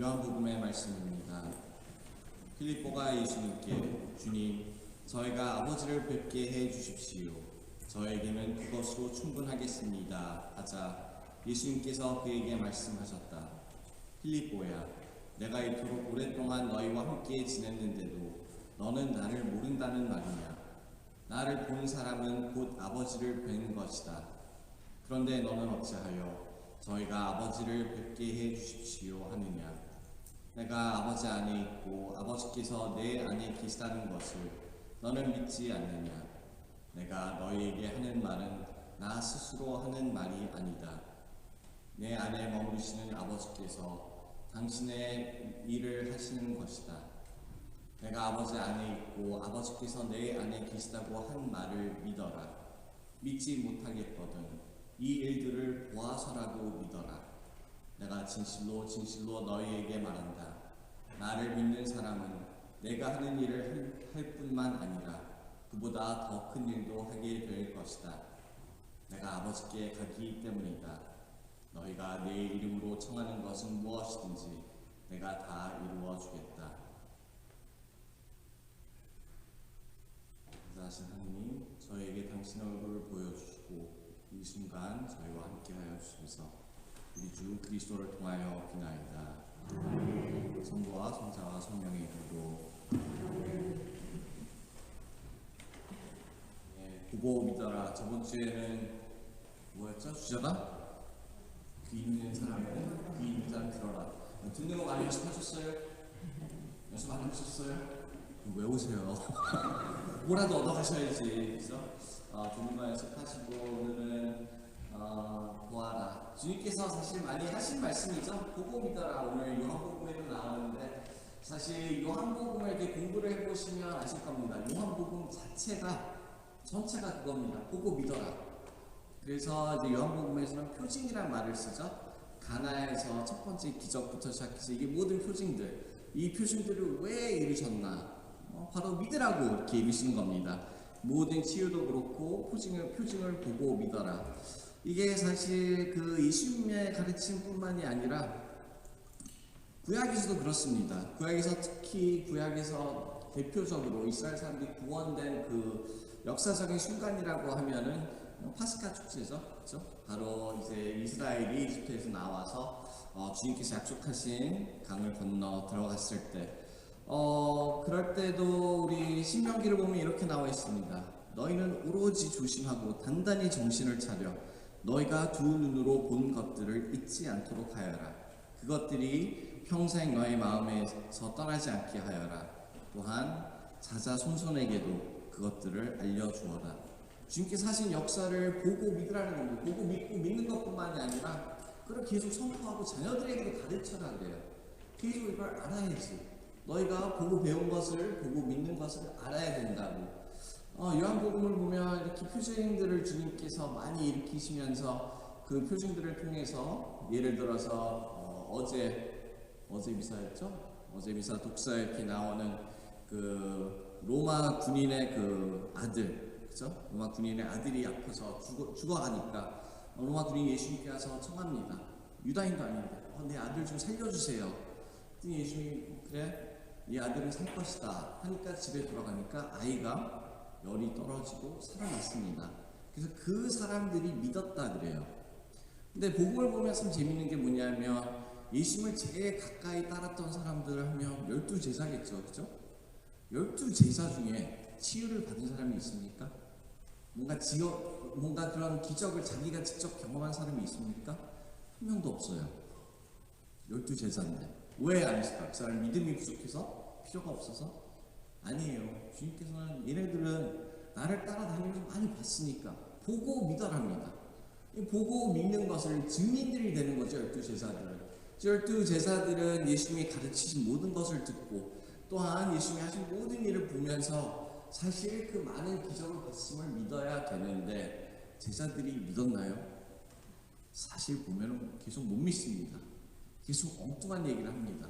요한복음의 말씀입니다. 필립보가 예수님께 주님, 저희가 아버지를 뵙게 해 주십시오. 저에게는 그것으로 충분하겠습니다. 하자 예수님께서 그에게 말씀하셨다. 필립보야, 내가 이토록 오랫동안 너희와 함께 지냈는데도 너는 나를 모른다는 말이냐? 나를 본 사람은 곧 아버지를 뵌 것이다. 그런데 너는 어찌하여 저희가 아버지를 뵙게 해 주십시오 하느냐? 내가 아버지 안에 있고 아버지께서 내 안에 계시다는 것을 너는 믿지 않느냐? 내가 너희에게 하는 말은 나 스스로 하는 말이 아니다. 내 안에 머무르시는 아버지께서 당신의 일을 하시는 것이다. 내가 아버지 안에 있고 아버지께서 내 안에 계시다고 한 말을 믿어라. 믿지 못하겠거든 이 일들을 보아서라도 믿어라. 내가 진실로 진실로 너희에게 말한다. 나를 믿는 사람은 내가 하는 일을 할 뿐만 아니라 그보다 더 큰 일도 하게 될 것이다. 내가 아버지께 가기 때문이다. 너희가 내 이름으로 청하는 것은 무엇이든지 내가 다 이루어 주겠다. 인자하신 하느님, 저에게 당신의 얼굴을 보여주시고 이 순간 저희와 함께하여 주소서. 우리 주 그리스도를 통하여 비나이다. 성부와 성자와 성령의 이름으로. 보고 믿어라. 저번 주에는 뭐였죠? 주제가? 귀 있는 사람은 귀 있는 사람 들어라. 듣는 거 많이 연습하셨어요? 연습 안 하셨어요? 외우세요. 뭐라도 얻어가셔야지. 그죠? 듣는 거 연습하시고 오늘은 보아라. 주님께서 사실 많이 하신 말씀이죠. 보고 믿어라. 오늘 요한복음에도 나오는데 사실 요한복음을 이렇게 공부를 해보시면 아실 겁니다. 요한복음 전체가 그겁니다. 보고 믿어라. 그래서 이제 요한복음에서는 표징이라는 말을 쓰죠. 가나에서 첫 번째 기적부터 시작해서 이게 모든 표징들, 이 표징들을 왜 이루셨나? 바로 믿으라고 이렇게 이루시는 겁니다. 모든 치유도 그렇고 표징을 보고 믿어라. 이게 사실 그 예수님의 가르침뿐만이 아니라 구약에서도 그렇습니다. 구약에서 특히 구약에서 대표적으로 이스라엘 사람들이 구원된 그 역사적인 순간이라고 하면은 파스카 축제죠. 그렇죠? 바로 이제 이스라엘이 이집트에서 나와서 주님께서 약속하신 강을 건너 들어갔을 때 그럴 때도 우리 신명기를 보면 이렇게 나와 있습니다. 너희는 오로지 조심하고 단단히 정신을 차려 너희가 두 눈으로 본 것들을 잊지 않도록 하여라. 그것들이 평생 너의 마음에서 떠나지 않게 하여라. 또한 자자손손에게도 그것들을 알려주어라. 주님께서 하신 역사를 보고 믿으라는 겁니다. 보고 믿고 믿는 것뿐만이 아니라 그걸 계속 선포하고 자녀들에게도 가르쳐라 그래요. 계속 이걸 알아야지. 너희가 보고 배운 것을 보고 믿는 것을 알아야 된다고. 요한복음을 보면 이렇게 표징들을 주님께서 많이 일으키시면서 그 표징들을 통해서 예를 들어서 어제 미사였죠? 어제 미사 독사에 이렇게 나오는 그 로마 군인의 그 아들, 그죠? 로마 군인의 아들이 아파서 죽어가니까 로마 군인이 예수님께 와서 청합니다. 유다인도 아닌데 내 아들 좀 살려주세요. 그랬더니 예수님이 그래? 네 아들은 살 것이다 하니까 집에 돌아가니까 아이가 열이 떨어지고 살아났습니다. 그래서 그 사람들이 믿었다 그래요. 근데 복음을 보면 참 재밌는 게 뭐냐면 예수님을 제일 가까이 따랐던 사람들 하면 12제사겠죠. 그죠? 12제사 중에 치유를 받은 사람이 있습니까? 뭔가 그런 기적을 자기가 직접 경험한 사람이 있습니까? 한 명도 없어요. 12제사인데 왜 안 했을까? 그 사람 믿음이 부족해서? 필요가 없어서? 아니에요. 주님께서는 얘네들은 나를 따라다니면서 많이 봤으니까 보고 믿어랍니다. 보고 믿는 것을 증인들이 되는 거죠. 12제사들은. 12제사들은 예수님이 가르치신 모든 것을 듣고 또한 예수님이 하신 모든 일을 보면서 사실 그 많은 기적을 봤음을 믿어야 되는데 제자들이 믿었나요? 사실 보면 계속 못 믿습니다. 계속 엉뚱한 얘기를 합니다.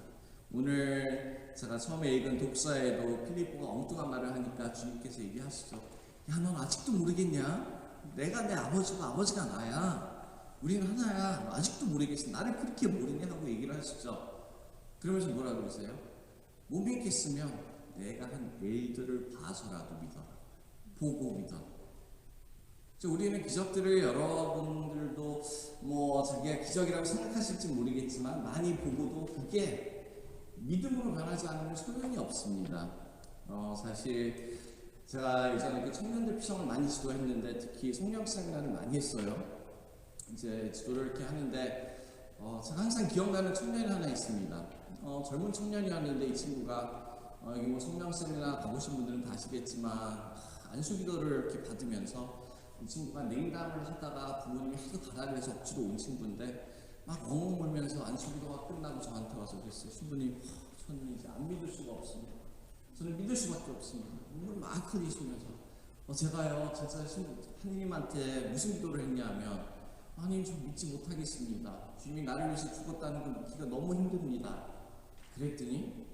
오늘 제가 처음에 읽은 독서에도 필립보가 엉뚱한 말을 하니까 주님께서 얘기하시죠. 야, 넌 아직도 모르겠냐? 내가 내 아버지고 아버지가 나야. 우리는 하나야. 아직도 모르겠어. 나를 그렇게 모르냐? 하고 얘기를 하시죠. 그러면서 뭐라 그러세요? 못 믿겠으면 내가 한 일들을 봐서라도 믿어라. 보고 믿어라. 우리는 기적들을 여러분들도 뭐 자기가 기적이라고 생각하실지 모르겠지만 많이 보고도 그게 믿음으로 변하지 않으면 소용이 없습니다. 사실 제가 예전에 그 청년들 피성을 많이 지도했는데 특히 성령 세미나를 많이 했어요. 이제 지도를 이렇게 하는데 제가 항상 기억나는 청년이 하나 있습니다. 젊은 청년이었는데 이 친구가 여기 뭐 성령 세미나 가보신 분들은 다 아시겠지만 안수기도를 이렇게 받으면서 이 친구가 냉담을 하다가 부모님이 하도 가라를 해서 억지로 온 친구인데 막 엉엉 울면서 안수기도가 끝나고 저한테 와서 그랬어요. 신부님, 저는 이제 안 믿을 수가 없습니다. 저는 믿을 수밖에 없습니다. 눈물 막 흘리시면서 제가요 진짜 하느님한테 무슨 기도를 했냐면 하나님 저 믿지 못하겠습니다. 주님이 나를 위해서 죽었다는 걸 믿기가 너무 힘듭니다. 그랬더니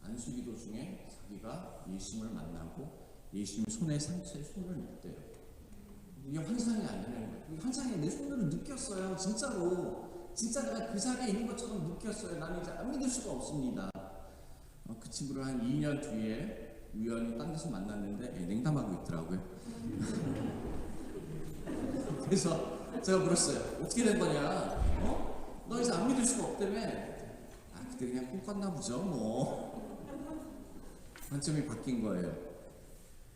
안수기도 중에 자기가 예수님을 만나고 예수님 손에 상처에 손을 냈대요. 이게 환상이 아니라는 거예요. 환상이 내 손으로 느꼈어요. 진짜로. 진짜 내가 그 자리에 있는 것처럼 느꼈어요. 나는 이제 안 믿을 수가 없습니다. 그 친구를 한 2년 뒤에 우연히 딴 데서 만났는데 냉담하고 있더라고요. 그래서 제가 물었어요. 어떻게 된 거냐? 너 이제 안 믿을 수가 없다며? 그때 그냥 꿈 꿨나 보죠 뭐. 관점이 바뀐 거예요.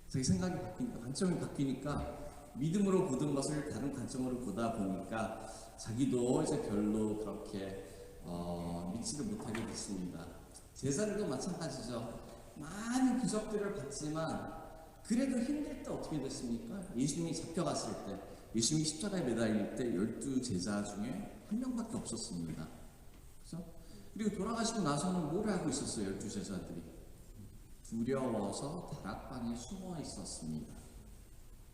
자기 생각이 바뀌니까, 관점이 바뀌니까 믿음으로 보던 것을 다른 관점으로 보다 보니까 자기도 이제 별로 그렇게 믿지를 못하게 됐습니다. 제자들도 마찬가지죠. 많은 기적들을 봤지만 그래도 힘들 때 어떻게 됐습니까? 예수님이 잡혀갔을 때, 예수님이 십자가에 매달릴 때 12제자 중에 한 명밖에 없었습니다. 그죠? 그리고 돌아가시고 나서는 뭘 하고 있었어요? 12제자들이 두려워서 다락방에 숨어 있었습니다.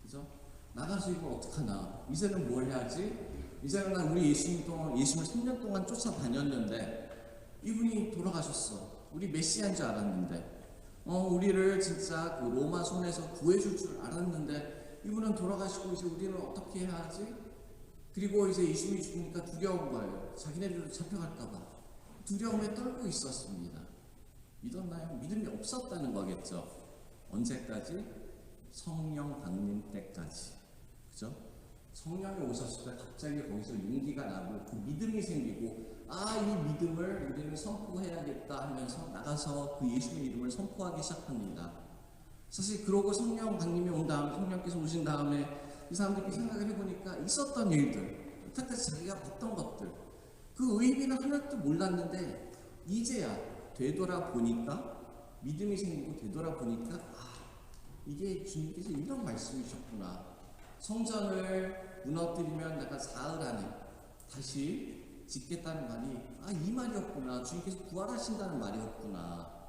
그죠? 나가서 이걸 어떡하나? 이제는 뭘 해야지? 이제는 우리 예수님을 3년 동안 쫓아다녔는데 이분이 돌아가셨어. 우리 메시아인 줄 알았는데 우리를 진짜 그 로마 손에서 구해줄 줄 알았는데 이분은 돌아가시고 이제 우리는 어떻게 해야 하지? 그리고 이제 예수님이 죽으니까 두려운 거예요. 자기네들도 잡혀갈까봐 두려움에 떨고 있었습니다. 믿었나요? 믿음이 없었다는 거겠죠. 언제까지? 성령 강림 때까지. 그죠? 성령이 오셨을 때 갑자기 거기서 용기가 나고 그 믿음이 생기고 이 믿음을 우리는 선포해야겠다 하면서 나가서 그 예수의 이름을 선포하기 시작합니다. 사실 그러고 성령 강림이 온 다음에, 성령께서 오신 다음에 이 사람들이 생각을 해보니까 있었던 일들, 여태까지 자기가 봤던 것들, 그 의미는 하나도 몰랐는데 이제야 되돌아보니까 믿음이 생기고 되돌아보니까 이게 주님께서 이런 말씀이셨구나. 성전을 무너뜨리면 내가 사흘 안에 다시 짓겠다는 말이 이 말이었구나. 주님께서 부활하신다는 말이었구나.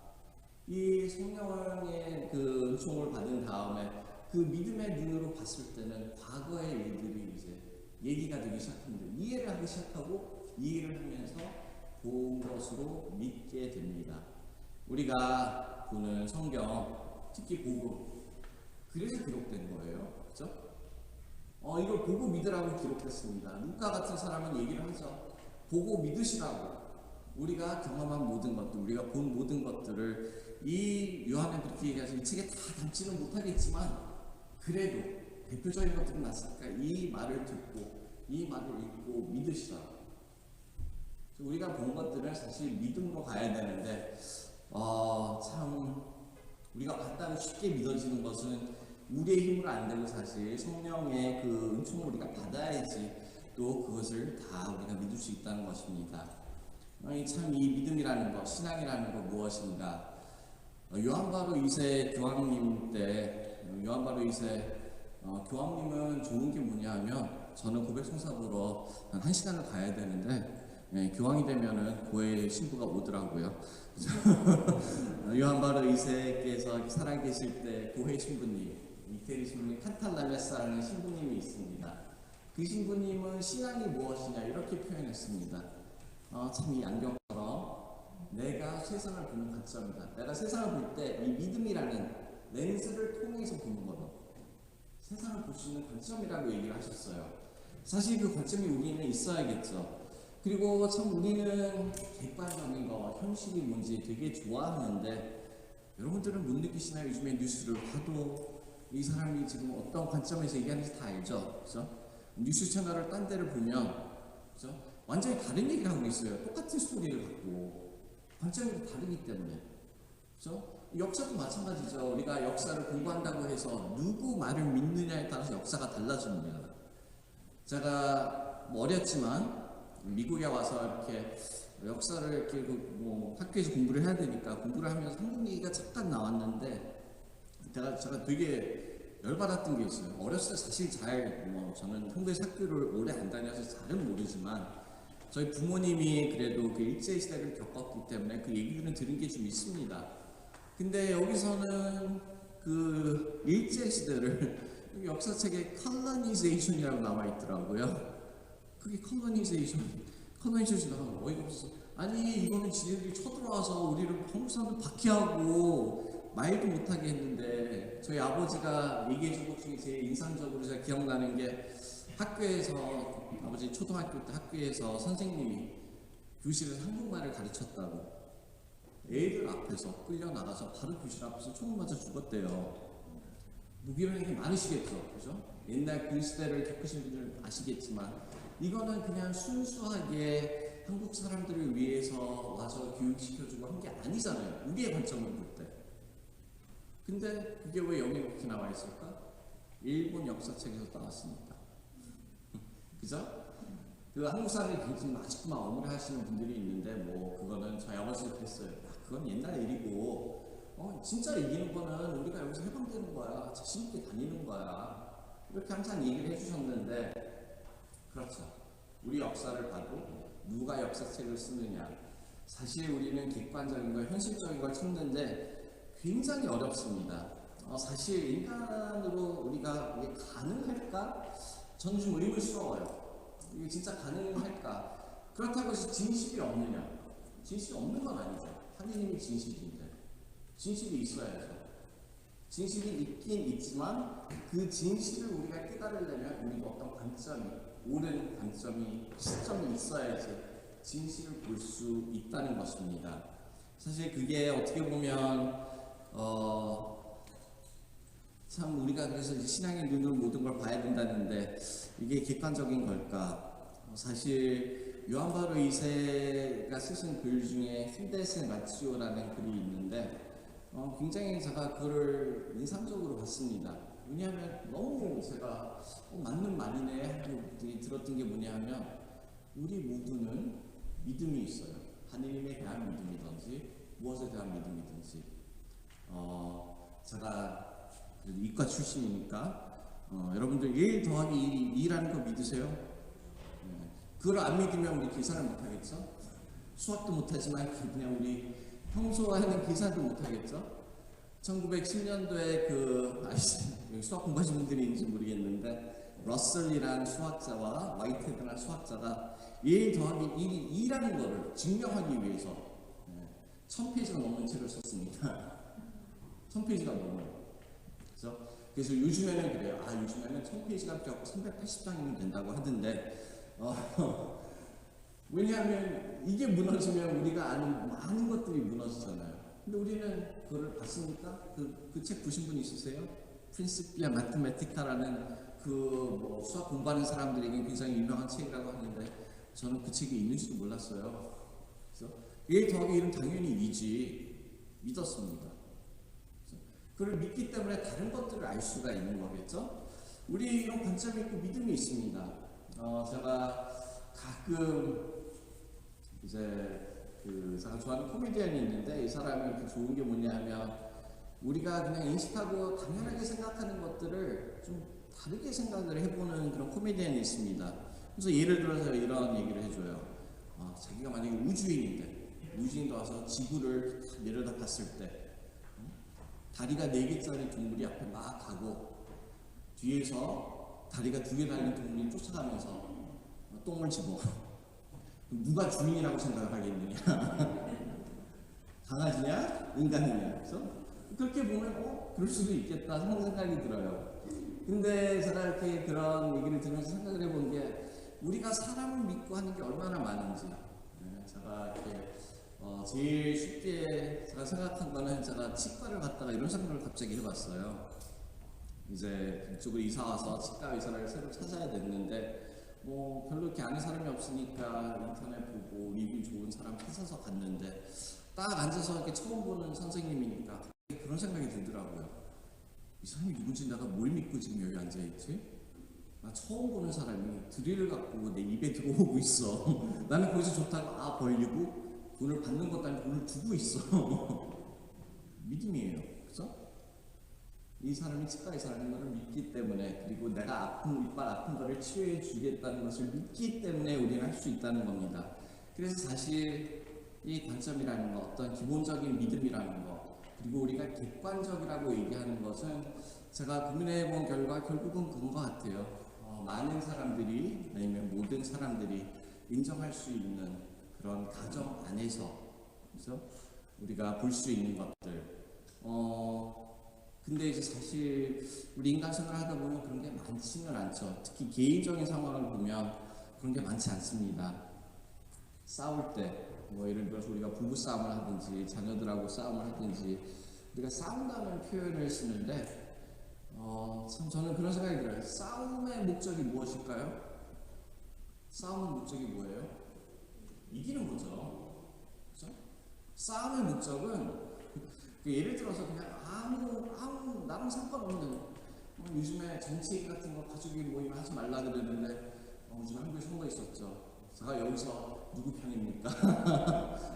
이 성령의 그 은총을 받은 다음에 그 믿음의 눈으로 봤을 때는 과거의 일들이 이제 얘기가 되기 시작합니다. 이해를 하기 시작하고 이해를 하면서 본 것으로 믿게 됩니다. 우리가 보는 성경, 특히 복음, 그래서 기록된 거예요. 그렇죠? 이걸 보고 믿으라고 기록했습니다. 루카 같은 사람은 얘기를 하죠. 보고 믿으시라고. 우리가 경험한 모든 것들, 우리가 본 모든 것들을 이 요한은 그렇게 얘기해서 이 책에 다 담지는 못하겠지만 그래도 대표적인 것들은 났으니까 이 말을 듣고 이 말을 읽고 믿으시라고. 우리가 본 것들은 사실 믿음으로 가야 되는데 참 우리가 봤다고 쉽게 믿어지는 것은 우리의 힘으로 안 되고 사실 성령의 그 은총을 우리가 받아야지 또 그것을 다 우리가 믿을 수 있다는 것입니다. 참 이 믿음이라는 것, 신앙이라는 것 무엇인가? 요한바로 2세 교황님 때 요한바로 2세 교황님은 좋은 게 뭐냐 하면 저는 고백성사 보러 한 1시간을 가야 되는데 교황이 되면은 고해 신부가 오더라고요. 요한바로 2세께서 살아계실 때 고해 신부님, 이태리 신부님 칸탈랄레사라는 신부님이 있습니다. 그 신부님은 신앙이 무엇이냐 이렇게 표현했습니다. 참 이 안경처럼 내가 세상을 보는 관점이다. 내가 세상을 볼 때 이 믿음이라는 렌즈를 통해서 보는 거다. 세상을 볼 수 있는 관점이라고 얘기를 하셨어요. 사실 그 관점이 우리는 있어야겠죠. 그리고 참 우리는 객관적인 거, 현실이 뭔지 되게 좋아하는데 여러분들은 못 느끼시나요? 요즘에 뉴스를 봐도 이 사람이 지금 어떤 관점에서 얘기하는지 다 알죠? 그죠? 뉴스 채널을 딴 데를 보면 그죠? 완전히 다른 얘기를 하고 있어요. 똑같은 스토리를 갖고 관점이 다르기 때문에 그죠? 역사도 마찬가지죠. 우리가 역사를 공부한다고 해서 누구 말을 믿느냐에 따라서 역사가 달라집니다. 제가 뭐 어렸지만 미국에 와서 이렇게 역사를 이렇게 뭐 학교에서 공부를 해야 되니까 공부를 하면서 한국 얘기가 잠깐 나왔는데 제가 되게 열받았던 게 있어요. 어렸을 때 사실 저는 한국에서 학교를 오래 안 다녀서 잘은 모르지만 저희 부모님이 그래도 그 일제시대를 겪었기 때문에 그 얘기들은 들은 게 좀 있습니다. 근데 여기서는 그 일제시대를 역사책에 colonization이라고 나와 있더라고요. 그게 colonization이라고 어이가 없어. 아니 이거는 지네들이 쳐들어와서 우리를 한국 사람들 박해하고 말도 못하게 했는데 저희 아버지가 얘기해준 것 중에 제일 인상적으로 제가 기억나는 게 학교에서 아버지 초등학교 때 학교에서 선생님이 교실에서 한국말을 가르쳤다고 애들 앞에서 끌려나가서 바로 교실 앞에서 총을 맞아 죽었대요. 무기력한 게 많으시겠죠, 그죠? 옛날 그 시대를 겪으신 분들은 아시겠지만 이거는 그냥 순수하게 한국 사람들을 위해서 와서 교육시켜주고 한 게 아니잖아요. 우리의 관점을 볼 때. 근데 그게 왜 여기 이렇게 나와 있을까? 일본 역사책에서 나왔으니까. 그죠? 그 한국 사람들이 지금 아직도 막 어머니 하시는 분들이 있는데 뭐 그거는 저희 아버지도 그랬어요. 그건 옛날 일이고 진짜 이기는 거는 우리가 여기서 해방되는 거야. 자신 있게 다니는 거야. 이렇게 항상 얘기를 해주셨는데 그렇죠. 우리 역사를 봐도 누가 역사책을 쓰느냐. 사실 우리는 객관적인 걸, 현실적인 걸 찾는데 굉장히 어렵습니다. 사실 인간으로 우리가 이게 가능할까? 저는 좀 의문스러워요. 이게 진짜 가능할까? 그렇다고 해서 진실이 없느냐? 진실이 없는 건 아니죠. 하느님이 진실인데 진실이 있어야죠. 진실이 있긴 있지만 그 진실을 우리가 깨달으려면 우리가 어떤 관점이, 옳은 관점이, 시점이 있어야지 진실을 볼 수 있다는 것입니다. 사실 그게 어떻게 보면 참 우리가 그래서 이제 신앙의 눈으로 모든 걸 봐야 된다는데 이게 객관적인 걸까? 사실 요한 바로 2세가 쓰신 글 중에 필데스 마치오라는 글이 있는데 굉장히 제가 그걸 인상적으로 봤습니다. 왜냐하면 너무 제가 맞는 말이네 하고 들었던 게 뭐냐면 우리 모두는 믿음이 있어요. 하느님에 대한 믿음이든지 무엇에 대한 믿음이든지 제가 이과 출신이니까 여러분들 1 더하기 2라는 거 믿으세요? 그걸 안 믿으면 우리 계산을 못하겠죠? 수학도 못하지만 그냥 우리 평소에 하는 계산도 못하겠죠? 1910년도에 여기 수학 공부하신 분들이 있는지 모르겠는데 러셀이라는 수학자와 화이트헤드라는 수학자가 1 더하기 1이 2라는 것을 증명하기 위해서 1000페이지가 넘는 책을 썼습니다. 1000페이지가 넘어요. 그래서 요즘에는 그래요. 요즘에는 1000페이지가 필요 없고 380장이면 된다고 하던데 왜냐하면 이게 무너지면 우리가 아는 많은 것들이 무너지잖아요. 근데 우리는 그걸 봤습니까? 그 책 보신 분 있으세요? 프린시피아 마테메티카라는 뭐 수학 공부하는 사람들에게 굉장히 유명한 책이라고 하는데 저는 그 책이 있는지도 몰랐어요. 그래서 1 더하기 1은 당연히 2지 믿었습니다. 그걸 믿기 때문에 다른 것들을 알 수가 있는 거겠죠? 우리 이런 관점이 있고 믿음이 있습니다. 제가 가끔 이제 제가 좋아하는 코미디언이 있는데 이 사람이 이렇게 좋은 게 뭐냐면 우리가 그냥 인식하고 당연하게 생각하는 것들을 좀 다르게 생각을 해보는 그런 코미디언이 있습니다. 그래서 예를 들어서 이런 얘기를 해줘요. 자기가 만약에 우주인도 와서 지구를 내려다 봤을 때 다리가 4개짜리 동물이 앞에 막 가고 뒤에서 다리가 2개 달린 동물이 쫓아가면서 똥을 집어. 누가 주인이라고 생각을 하겠느냐? 강아지냐? 인간이냐? 그래서 그렇게 보면 그럴 수도 있겠다 하는 생각이 들어요. 근데 제가 이렇게 그런 얘기를 들으면서 생각을 해본 게 우리가 사람을 믿고 하는 게 얼마나 많은지. 제가 이렇게 제일 쉽게 제가 생각한 거는 제가 치과를 갔다가 이런 생각을 갑자기 해봤어요. 이제 이쪽으로 이사 와서 치과 의사를 새로 찾아야 됐는데 뭐 별로 이렇게 아는 사람이 없으니까 인터넷 보고 리뷰 좋은 사람 찾아서 갔는데 딱 앉아서 이렇게 처음 보는 선생님이니까 그런 생각이 들더라고요. 이 사람이 누군지 내가 뭘 믿고 지금 여기 앉아있지? 나 처음 보는 사람이 드릴을 갖고 내 입에 들어오고 있어. 나는 거기서 좋다고 벌리고 돈을 받는 것도 아니고 돈을 두고 있어. 믿음이에요. 그죠? 이 사람이 치과 의사라는 것을 믿기 때문에, 그리고 내가 이빨 아픈 거를 치료해 주겠다는 것을 믿기 때문에 우리는 할 수 있다는 겁니다. 그래서 사실 이 관점이라는 것, 어떤 기본적인 믿음이라는 것, 그리고 우리가 객관적이라고 얘기하는 것은 제가 고민해 본 결과 결국은 그런 것 같아요. 많은 사람들이, 아니면 모든 사람들이 인정할 수 있는 그런 가정 안에서, 그래서 우리가 볼 수 있는 것들. 근데 이제 사실 우리 인간 생활을 하다 보면 그런 게 많지는 않죠. 특히 개인적인 상황을 보면 그런 게 많지 않습니다. 싸울 때, 뭐 예를 들어서 우리가 부부 싸움을 하든지 자녀들하고 싸움을 하든지 우리가 싸운다는 표현을 쓰는데 참 저는 그런 생각이 들어요. 싸움의 목적이 무엇일까요? 싸움의 목적이 뭐예요? 이기는 거죠. 그렇죠? 싸움의 목적은 예를 들어서 그냥 아무 나랑 상관없는 요즘에 정치 얘기 같은 거 가족이 모이면 하지 말라 그러는데 요즘 한국에 선거 있었죠. 제가 여기서 누구 편입니까?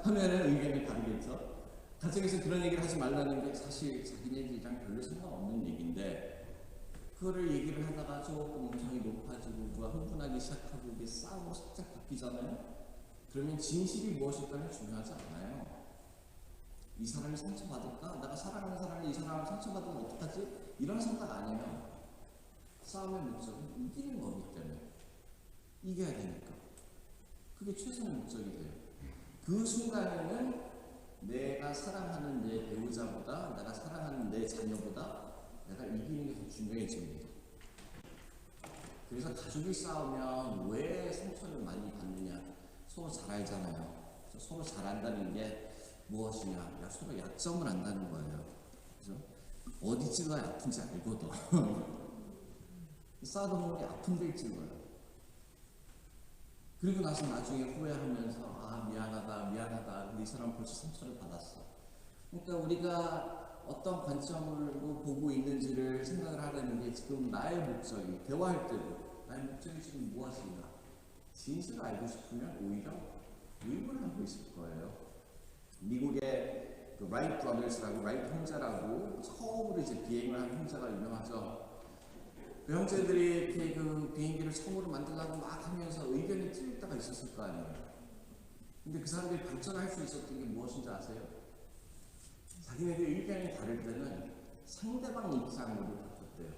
하면은 의견이 다르겠죠. 가정에서 그런 얘기를 하지 말라는 게 사실 자기네들이랑 별로 상관없는 얘기인데 그거를 얘기를 하다가 조금 음성이 높아지고 누가 흥분하기 시작하고 이게 싸움으로 살짝 바뀌잖아요. 그러면 진실이 무엇일까는 중요하지 않아요. 이 사람이 상처받을까? 내가 사랑하는 사람이 이 사람을 상처받으면 어떡하지? 이런 생각 아니면 싸움의 목적은 이기는 거기 때문에 이겨야 되니까 그게 최선의 목적이 돼요. 그 순간에는 내가 사랑하는 내 배우자보다, 내가 사랑하는 내 자녀보다 내가 이기는 게 더 중요해집니다. 그래서 가족이 싸우면 왜 상처를 많이 받느냐? 서로 잘 알잖아요. 서로 잘 안다는 게 무엇이냐? 서로 약점을 안다는 거예요. 그죠? 어디 찔러야 아픈지 알거든. 싸우다 보면 아픈 데를 찔러요. 그리고 나서 나중에 후회하면서 미안하다. 근데 이 사람은 벌써 상처를 받았어. 그러니까 우리가 어떤 관점으로 보고 있는지를 생각을 하려는 게 지금 나의 목적이, 대화할 때도 나의 목적이 지금 무엇인가? 진실을 알고 싶으면 오히려 의문을 하고 있을 거예요. 미국의 그 라이트 브라더스라고, 라이트 형제라고 처음으로 이제 비행을 한 형제가 유명하죠. 그 형제들이 이렇게 그 비행기를 처음으로 만들려고 막 하면서 의견이 틀릴 때가 있었을 거 아니에요. 근데 그 사람들이 발전할 수 있었던 게 무엇인지 아세요? 자기네들 의견이 다를 때는 상대방 입장으로 바꿨대요.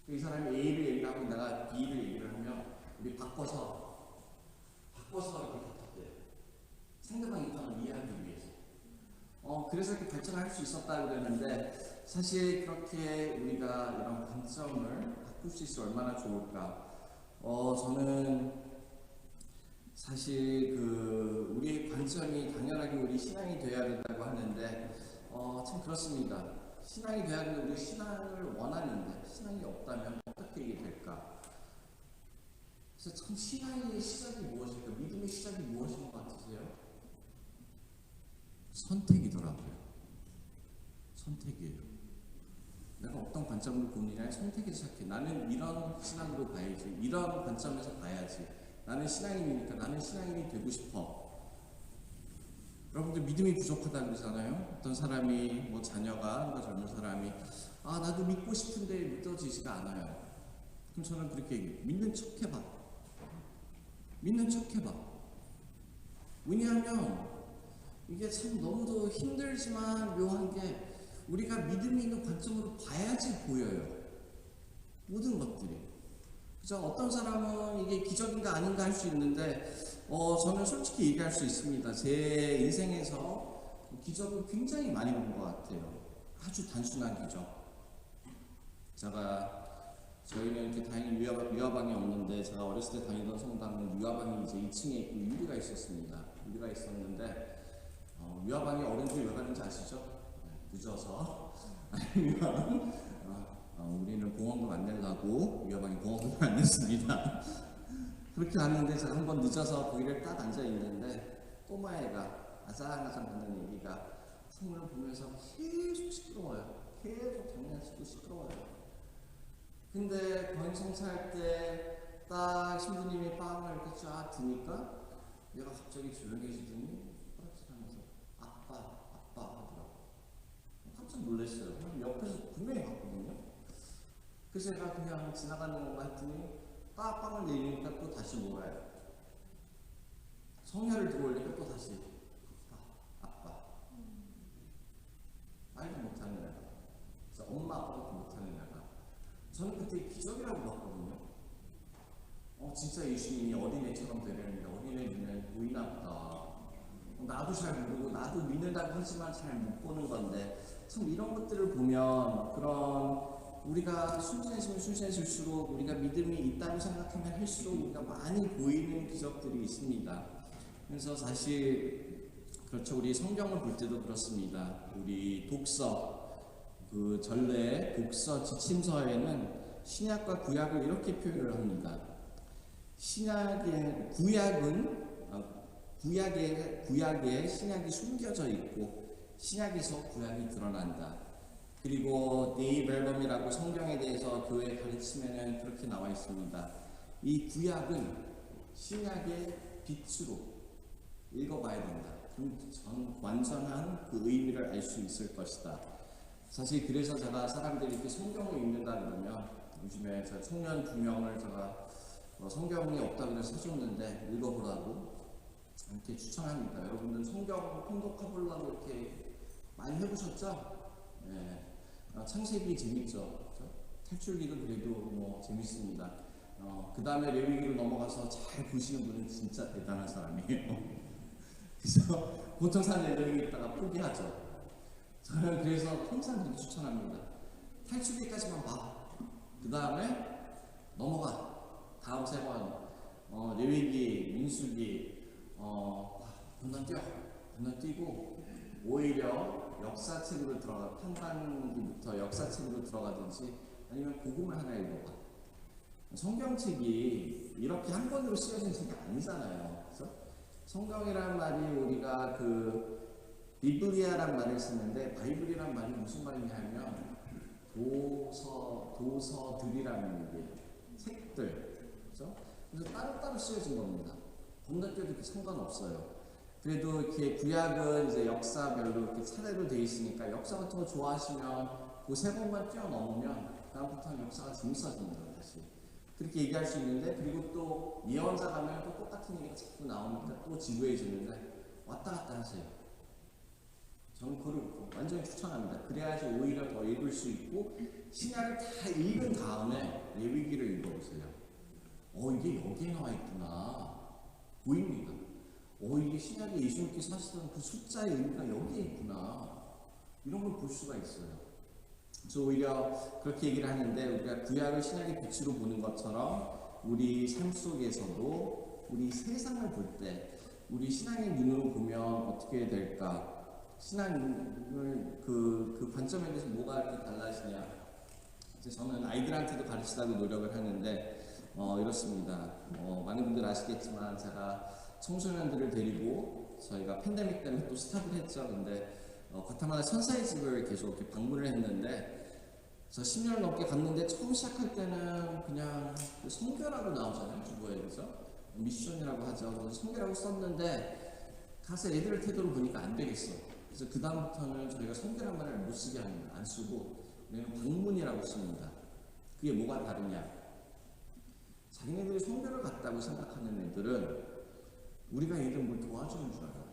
이 사람이 A를 얘기를 하고 내가 B를 얘기를 하면 우리 바꿔서 이렇게 바꿨대요. 상대방 입장을 이해하기 위해서. 그래서 이렇게 발전할 수 있었다 그랬는데 사실 그렇게 우리가 이런 관점을 바꿀 수 있으면 얼마나 좋을까. 저는 사실 우리의 관점이 당연하게 우리 신앙이 되어야 된다고 하는데 참 그렇습니다. 신앙이 되어야 되는데 우리 신앙을 원하는데 신앙이 없다면 어떻게 이게 될까? 그래서 참 신앙의 시작이 무엇일까? 믿음의 시작이 무엇인 것 같으세요? 선택이더라고요. 선택이에요. 내가 어떤 관점으로 보느냐에 선택이 시작해. 나는 이런 신앙으로 봐야지. 이런 관점에서 봐야지. 나는 신앙인이니까 나는 신앙인이 되고 싶어. 여러분들 믿음이 부족하다 그러잖아요. 어떤 사람이 뭐 자녀가 젊은 사람이 나도 믿고 싶은데 믿어지지가 않아요. 그럼 저는 그렇게 얘기해요. 믿는 척 해봐. 믿는 척 해봐. 왜냐하면 이게 참 너무도 힘들지만 묘한 게 우리가 믿음이 있는 관점으로 봐야지 보여요. 모든 것들이. 그죠? 어떤 사람은 이게 기적인가 아닌가 할 수 있는데 저는 솔직히 얘기할 수 있습니다. 제 인생에서 기적을 굉장히 많이 본 것 같아요. 아주 단순한 기적. 제가 저희는 이렇게 다행히 유아방이 없는데 제가 어렸을 때 다니던 성당은 유아방이 이제 2층에 있고 유리가 있었습니다. 유리가 있었는데 유아방에 어른들이 왜 가는지 아시죠? 네, 늦어서 아니면 우리는 보험금 안 내려고 유아방에 보험금을 안 냈습니다. 그렇게 갔는데 제가 한번 늦어서 거기를 딱 앉아 있는데 꼬마애가 아장아장 하는 얘기가 성을 보면서 계속 시끄러워요. 계속 장난치고 시끄러워요. 근데 거행성사할 때 딱 신부님이 빵을 이렇게 쫙 드니까 얘가 갑자기 조용해지더니 손가락질하면서 아빠 하더라고. 깜짝 놀랐어요. 옆에서 분명히 봤거든요. 그래서 제가 그냥 지나가는 건가 했더니 딱 빵을 내리니까 또 다시 놀아요. 성혈을 들어올리니까 또 다시 아빠. 말도 못하는 애가. 그래서 엄마 아빠도 못하는 애가. 저는 그때 기적이라고 봤거든요. 진짜 예수님이 어린애처럼 되려는데 어린애 눈에 보이나 보다. 나도 잘 모르고 나도 믿는다고 하지만 잘 못 보는 건데 참 이런 것들을 보면 그런 우리가 순진해지면 순진해질수록 우리가 믿음이 있다고 생각하면 할수록 우리가 많이 보이는 기적들이 있습니다. 그래서 사실 그렇죠. 우리 성경을 볼 때도 그렇습니다. 우리 독서 그 전례 독서 지침서에는 신약과 구약을 이렇게 표현을 합니다. 구약에 신약이 숨겨져 있고 신약에서 구약이 드러난다. 그리고 네이브 앨범이라고 성경에 대해서 교회 가르치면은 그렇게 나와 있습니다. 이 구약은 신약의 빛으로 읽어봐야 된다. 그럼 전 완전한 그 의미를 알 수 있을 것이다. 사실 그래서 제가 사람들이 이렇게 성경을 읽는다 그러면 요즘에 제가 청년 2명을 제가 성경이 없다고 해서 사줬는데 읽어보라고 이렇게 추천합니다. 여러분들 성경 통독해보려고 이렇게 많이 해보셨죠? 네. 창세기 재밌죠? 탈출기도 그래도 뭐 재밌습니다. 그 다음에 레위기로 넘어가서 잘 보시는 분은 진짜 대단한 사람이에요. 그래서 보통 사람 레위기 있다가 포기하죠. 저는 그래서 항상 그렇게 추천합니다. 탈출기까지만 봐. 그 다음에 넘어가. 다음 3번 레위기, 민수기 건너뛰고 오히려 역사책으로 들어가 판단기부터 역사책으로 들어가든지 아니면 복음을 하나 읽어봐. 성경책이 이렇게 한 권으로 쓰여진 책이 아니잖아요. 그래서 성경이라는 말이 우리가 그 비블리아란 말을 쓰는데 바이블이란 말이 무슨 말이냐면 도서들이라는 얘기예요. 책들. 그렇죠? 그래서 따로따로 쓰여진 겁니다. 건너뛰어도 상관없어요. 그래도 이렇게 구약은 이제 역사별로 이렇게 차례로 돼 있으니까 역사 같은 거 좋아하시면 그 3번만 뛰어넘으면 다음부터는 역사가 재밌어집니다. 다시 그렇게 얘기할 수 있는데 그리고 또 예언자 가면 또 똑같은 얘기가 자꾸 나오니까 또 지루해지는데 왔다 갔다 하세요. 저는 그걸 완전히 추천합니다. 그래야지 오히려 더 읽을 수 있고 신약을 다 읽은 다음에 레위기를 읽어보세요. 이게 여기에 나와 있구나. 보입니다. 이게 신약에 예수님께서 하시던 그 숫자의 의미가 여기에 있구나. 이런 걸 볼 수가 있어요. 그래서 오히려 그렇게 얘기를 하는데 우리가 구약을 신약의 빛으로 보는 것처럼 우리 삶 속에서도 우리 세상을 볼 때 우리 신앙의 눈으로 보면 어떻게 될까? 신앙을 그 관점에 대해서 뭐가 이렇게 달라지냐? 이제 저는 아이들한테도 가르치려고 노력을 하는데 이렇습니다. 많은 분들 아시겠지만 제가 청소년들을 데리고 저희가 팬데믹 때문에 또 스탑을 했죠. 근데 과테말라 천사의 집을 계속 이렇게 방문을 했는데 저 10년 넘게 갔는데 처음 시작할 때는 그냥 성교라고 나오잖아요. 주보에 그죠? 미션이라고 하죠. 그래서 성교라고 썼는데 가서 애들 태도를 보니까 안 되겠어. 그래서 그 다음부터는 저희가 성교란 말을 못 쓰게 합니다. 안 쓰고 우리는 방문이라고 씁니다. 그게 뭐가 다르냐? 자기네들이 성교를 갔다고 생각하는 애들은 우리가 얘들 뭘 도와주는 줄 알아요.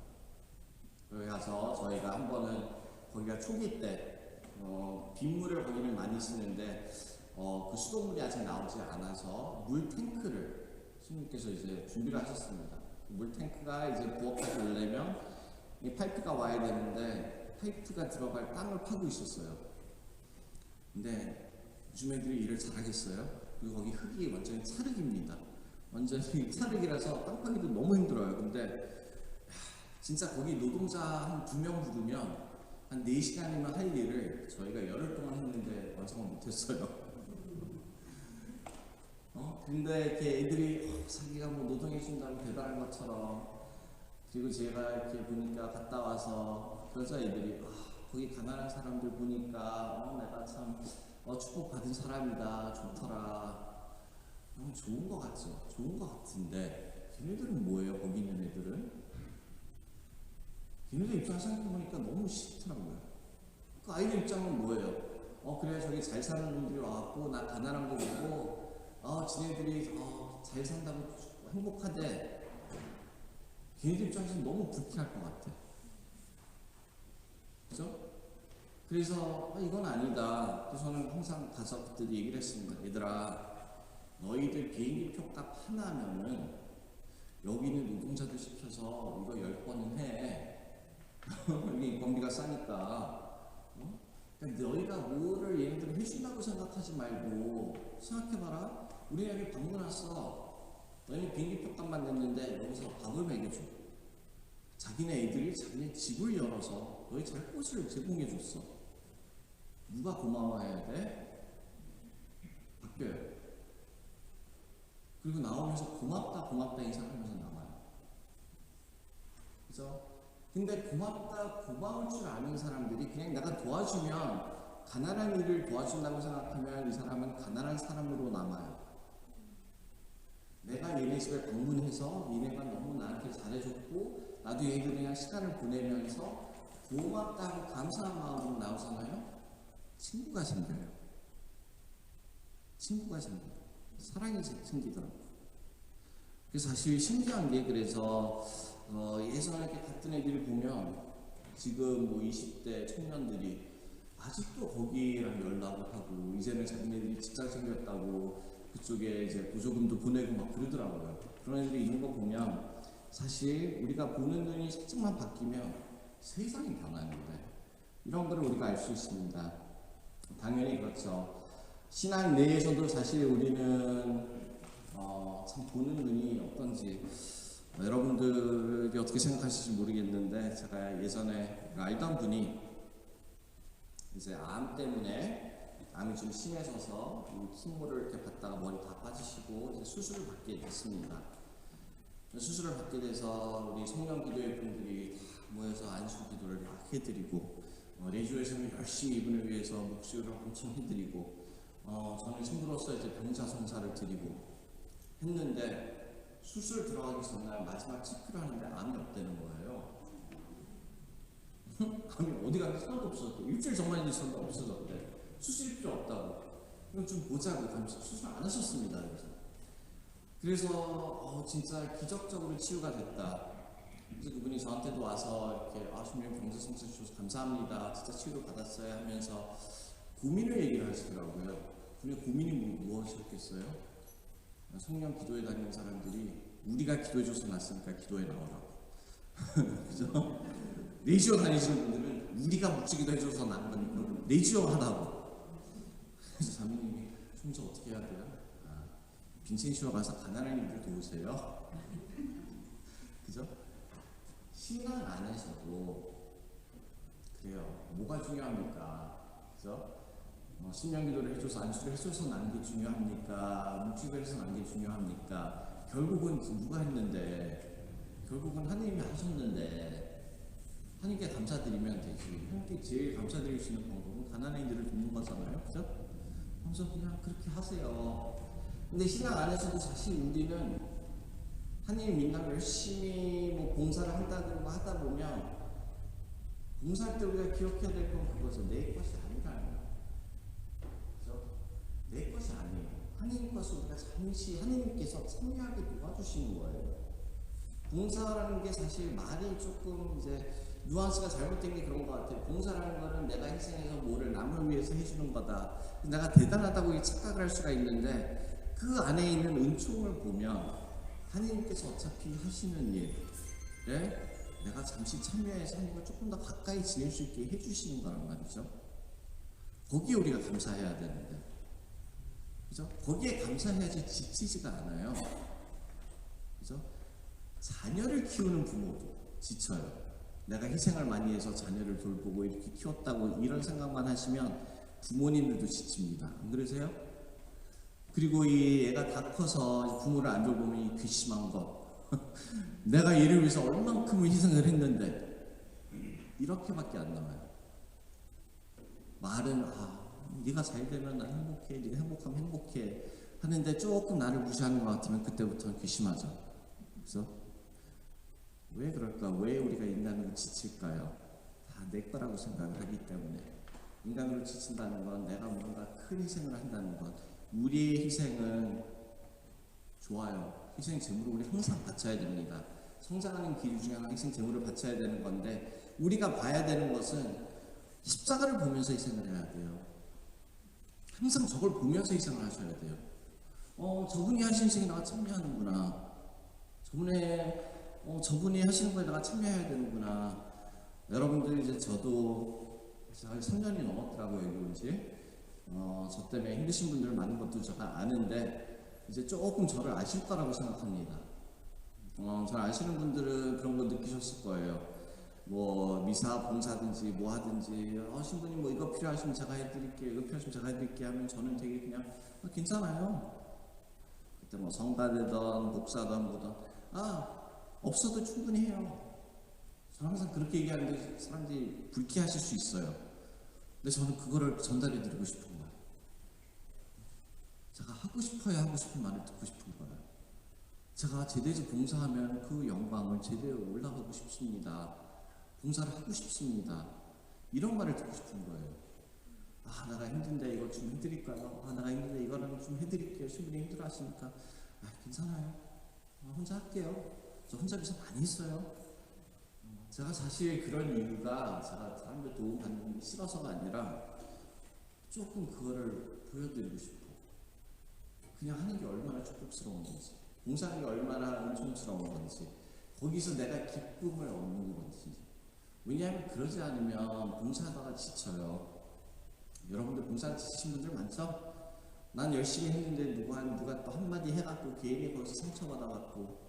그래 가서 저희가 한 번은 거기가 초기 때 빗물을 거기는 많이 쓰는데 그 수돗물이 아직 나오지 않아서 물 탱크를 스님께서 이제 준비를 하셨습니다. 물 탱크가 이제 부엌까지 오려면 이 파이프가 와야 되는데 파이프가 들어갈 땅을 파고 있었어요. 근데 요즘 애들이 일을 잘하겠어요? 그리고 거기 흙이 완전히 찰흙입니다. 완전히 찰흙이라서 땅 파기도 너무 힘들어요. 근데 진짜 거기 노동자 한 2명 부르면 한 4시간이면 할 일을 저희가 열흘 동안 했는데 완성을 못했어요. 근데 이렇게 애들이 자기가 뭐 노동해준다고 대단한 것처럼, 그리고 제가 이렇게 보니까 갔다 와서 여자애들이 거기 가난한 사람들 보니까 내가 참 축복받은 사람이다, 좋더라. 너무 좋은 것 같죠? 좋은 것 같은데 걔네들은 뭐예요? 거기 있는 애들은? 걔네들 입장 생각해보니까 너무 싫더라고요. 그 아이들 입장은 뭐예요? 그래 저기 잘 사는 놈들이 와갖고 나 가난한 거 보고 지네들이 잘 산다고 행복하대. 걔네들 입장에서는 너무 불쾌할 것 같아. 그죠? 그래서 이건 아니다. 그래서 저는 항상 가서 그때 얘기를 했습니다. 얘들아, 너희들 비행기 표값 하나면은 여기는 노동자들 시켜서 이거 10번은 해. 여기 인건비가 싸니까. 그러니까 너희가 뭐를 얘네들 해준다고 생각하지 말고 생각해봐라. 우리 여기 방문 왔어. 너희는 비행기 표값만 냈는데 여기서 밥을 먹여줘. 자기네 애들이 자기네 집을 열어서 너희 잘 곳을 제공해줬어. 누가 고마워해야 돼? 바뀌어요. 그리고 나오면서 고맙다 인사하면서 나와요. 그죠? 근데 고맙다 고마울 줄 아는 사람들이 그냥 내가 도와주면, 가난한 일을 도와준다고 생각하면 이 사람은 가난한 사람으로 남아요. 내가 얘네 집에 방문해서 얘네가 너무 나한테 잘해줬고 나도 얘네들이랑 시간을 보내면서 고맙다고 감사한 마음으로 나오잖아요. 친구가 생겨요. 친구가 생겨요. 사랑이 생기더라고요. 그래서 사실 신기한 게, 그래서 예전에 이렇게 같은 애들을 보면 지금 뭐 20대 청년들이 아직도 거기랑 연락을 하고, 이제는 자기네들이 직장 생겼다고 그쪽에 이제 보조금도 보내고 막 그러더라고요. 그런 애들이 있는 거 보면 사실 우리가 보는 눈이 살짝만 바뀌면 세상이 변하는데, 이런 거를 우리가 알 수 있습니다. 당연히 그렇죠. 신앙 내에서도 사실 우리는 참 보는 눈이 어떤지 여러분들이 어떻게 생각하실지 모르겠는데, 제가 예전에 알던 분이 이제 암 때문에 암이 좀 심해져서 키모를 이렇게 받다가 머리 다 빠지시고 이제 수술을 받게 됐습니다. 수술을 받게 돼서 우리 송년기도회 분들이 다 모여서 안수 기도를 막 해드리고, 레이조에서는 열심히 이분을 위해서 목소리를 엄청 해드리고, 저는 친구로서 이제 병자 성사를 드리고 했는데, 수술 들어가기 전날 마지막 체크를 하는데 암이 없다는 거예요. 암이 어디 갔는지 하나도 없었대. 일주일 전만 있었는데 없어졌대. 수술 필요 없다고. 이건 좀 보자고 하면서 수술 안 하셨습니다. 그래서 진짜 기적적으로 치유가 됐다. 그래서 그분이 저한테도 와서 이렇게 주님 병자 성사 주셔서 감사합니다. 진짜 치유를 받았어요 하면서 고민을 얘기를 하시더라고요. 근데 고민이 무엇이었겠어요? 성령 기도에 다니는 사람들이 우리가 기도해줘서 났으니까 기도에 나오라고. 그죠? 레이지오 다니시는 분들은 우리가 묵지기도 해줘서 난 거니까 레이지오 하라고. 그래서 자매님이 저 어떻게 해야 돼요? 빈센시오 가서 가난한 이들 도우세요. 그죠? 신앙 안에서도 그래요. 뭐가 중요합니까? 그죠? 신령기도를 해줘서 안수를 해줘서 난 게 중요합니까? 묵지기를 해서 난 게 중요합니까? 결국은 누가 했는데, 결국은 하나님이 하셨는데 하나님께 감사드리면 되지. 하나님께 제일 감사드릴 수 있는 방법은 가난한 이들을 돕는 거잖아요. 그죠? 그래서 그냥 그렇게 하세요. 근데 신앙 안에서도 사실 우리는 하나님 민다고 열심히 뭐 봉사를 한다든가 하다 보면, 봉사할 때 우리가 기억해야 될 건 그거죠. 내 것이 아니라는 거예요. 그죠? 내 것이 아니에요. 하나님 것을 우리가 잠시 하나님께서 참여하게 도와주시는 거예요. 봉사라는 게 사실 말이 조금 이제 뉘앙스가 잘못된 게 그런 것 같아요. 봉사라는 거는 내가 희생해서 뭐를 남을 위해서 해주는 거다. 내가 대단하다고 착각을 할 수가 있는데, 그 안에 있는 은총을 보면 하나님께서 어차피 하시는 일에 내가 잠시 참여해서 하나님과 조금 더 가까이 지낼 수 있게 해주시는 거란 말이죠. 거기에 우리가 감사해야 되는데, 그죠? 거기에 감사해야지 지치지가 않아요. 그죠? 자녀를 키우는 부모도 지쳐요. 내가 희생을 많이 해서 자녀를 돌보고 이렇게 키웠다고 이런 생각만 하시면 부모님들도 지칩니다. 안 그러세요? 그리고 이 애가 다 커서 부모를 안 돌보면 이 괘씸한 것 내가 얘를 위해서 얼만큼을 희생을 했는데 이렇게밖에 안 나와요. 말은 네가 잘 되면 난 행복해, 네가 행복하면 행복해 하는데 조금 나를 무시하는 것 같으면 그때부터는 괘씸하죠. 그래서 왜 그럴까? 왜 우리가 인간으로 지칠까요? 다 내 거라고 생각을 하기 때문에. 인간으로 지친다는 건 내가 뭔가 큰 희생을 한다는 것. 우리의 희생은 좋아요. 희생 제물을 우리 항상 바쳐야 됩니다. 성장하는 길 중에 하나 희생 제물을 바쳐야 되는 건데 우리가 봐야 되는 것은 십자가를 보면서 희생을 해야 돼요. 항상 저걸 보면서 희생을 하셔야 돼요. 저분이 하신 희생에 내가 참여하는구나. 저분이 하시는 거에 내가 참여해야 되는구나. 여러분들 이제 저도 3년이 넘었더라고요, 여기 온지. 저 때문에 힘드신 분들 많은 것도 제가 아는데 이제 조금 저를 아실 거라고 생각합니다. 저를 아시는 분들은 그런 거 느끼셨을 거예요. 뭐 미사 봉사든지 뭐 하든지 신부님 뭐 이거 필요하시면 제가 해드릴게요, 이거 필요하시면 제가 해드릴게요 하면 저는 되게 그냥 괜찮아요. 그때 뭐 성가되든 목사든 뭐든 없어도 충분히 해요. 저는 항상 그렇게 얘기하는데 사람들이 불쾌하실 수 있어요. 근데 저는 그거를 전달해 드리고 싶은 거예요. 제가 하고 싶어야 하고 싶은 말을 듣고 싶은 거예요. 제가 제대에서 봉사하면 그 영광을 제대에 올라가고 싶습니다. 봉사를 하고 싶습니다. 이런 말을 듣고 싶은 거예요. 내가 힘든데 이거 좀 해드릴까요? 내가 힘든데 이거는 좀 해드릴게요. 신부님 힘들어 하시니까 괜찮아요. 혼자 할게요. 저 혼자 비서 많이 했어요. 제가 사실 그런 이유가 제가 사람들 도움 받는 게 싫어서가 아니라 조금 그거를 보여드리고 싶어. 그냥 하는 게 얼마나 축복스러운 건지, 봉사하는 게 얼마나 은총스러운 건지, 거기서 내가 기쁨을 얻는 건지. 왜냐하면 그러지 않으면 봉사하다가 지쳐요. 여러분들 봉사 지치신 분들 많죠? 난 열심히 했는데 누가 또 한마디 해갖고 괜히 거기서 상처받아갖고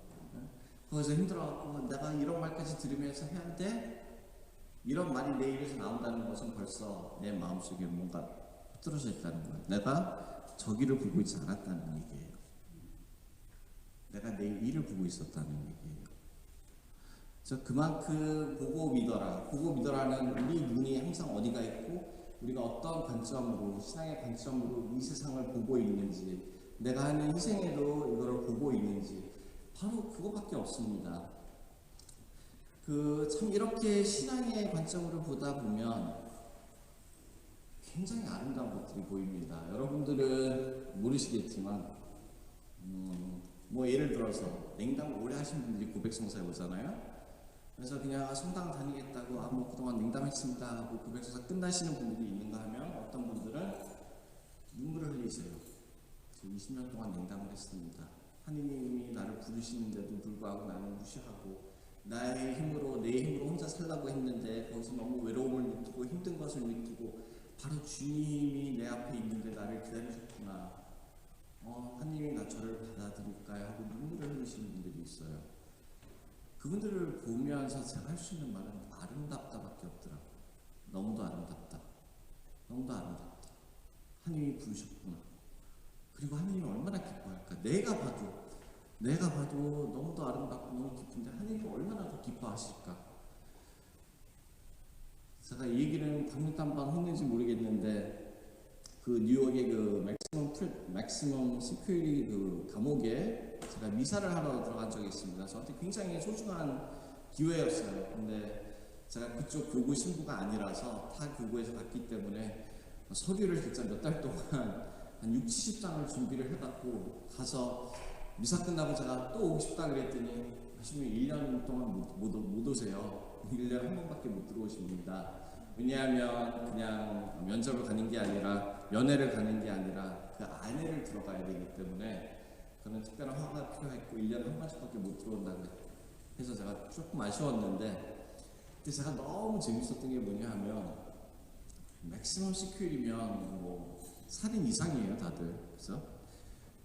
거기서 힘들어갖고 내가 이런 말까지 들으면서 해야 돼? 이런 말이 내 입에서 나온다는 것은 벌써 내 마음속에 뭔가 흐트러져 있다는 거예요. 내가 저기를 보고 있지 않았다는 얘기예요. 내가 내 일을 보고 있었다는 얘기예요. 그래서 그만큼 보고 믿어라는 우리 눈이 항상 어디가 있고 우리가 어떤 관점으로, 신앙의 관점으로 이 세상을 보고 있는지, 내가 하는 희생에도 이거를 보고 있는지, 바로 그거밖에 없습니다. 참 이렇게 신앙의 관점으로 보다 보면 굉장히 아름다운 것들이 보입니다. 여러분들은 모르시겠지만, 뭐 예를 들어서 냉담 오래 하신 분들이 고백성사에 오잖아요. 그래서 그냥 성당 다니겠다고 뭐 그동안 냉담했습니다 하고 고백성사 끝나시는 분들이 있는가 하면 어떤 분들은 눈물을 흘리세요. 20년 동안 냉담을 했습니다. 하느님이 나를 부르시는데도 불구하고 나는 무시하고 나의 힘으로 내 힘으로 혼자 살라고 했는데 거기서 너무 외로움을 느끼고 힘든 것을 느끼고 바로 주님이 내 앞에 있는데 나를 기다리셨구나. 하느님이 저를 받아들일까요? 하고 눈물을 흘리시는 분들이 있어요. 그분들을 보면서 제가 할 수 있는 말은 아름답다밖에 없더라고요. 너무도 아름답다. 너무도 아름답다. 하느님이 부르셨구나. 그리고 하느님이 얼마나 기뻐할까. 내가 봐도 너무도 아름답고 너무 기쁜데 하느님이 얼마나 더 기뻐하실까. 제가 이 얘기는 방금 한번 했는지 모르겠는데 뉴욕의 맥시멈 시큐리티 감옥에 제가 미사를 하러 들어간 적이 있습니다. 저한테 굉장히 소중한 기회였어요. 근데 제가 그쪽 교구 신부가 아니라서 타 교구에서 갔기 때문에 서류를 진짜 몇 달 동안 한 60-70장을 준비를 해갖고 가서 미사 끝나고 제가 또 오고 싶다 그랬더니 하시면 1년 동안 못 오세요. 1년에 한 번밖에 못 들어오십니다. 왜냐하면 그냥 면접을 가는 게 아니라 연애를 가는 게 아니라 그 안에를 들어가야 되기 때문에 그런 특별한 허가가 필요했고 1년에 한 번씩밖에 못 들어온다고 해서 제가 조금 아쉬웠는데 근데 제가 너무 재밌었던 게 뭐냐 하면 맥시멈 시큐리면 뭐 살인 이상이에요 다들. 그래서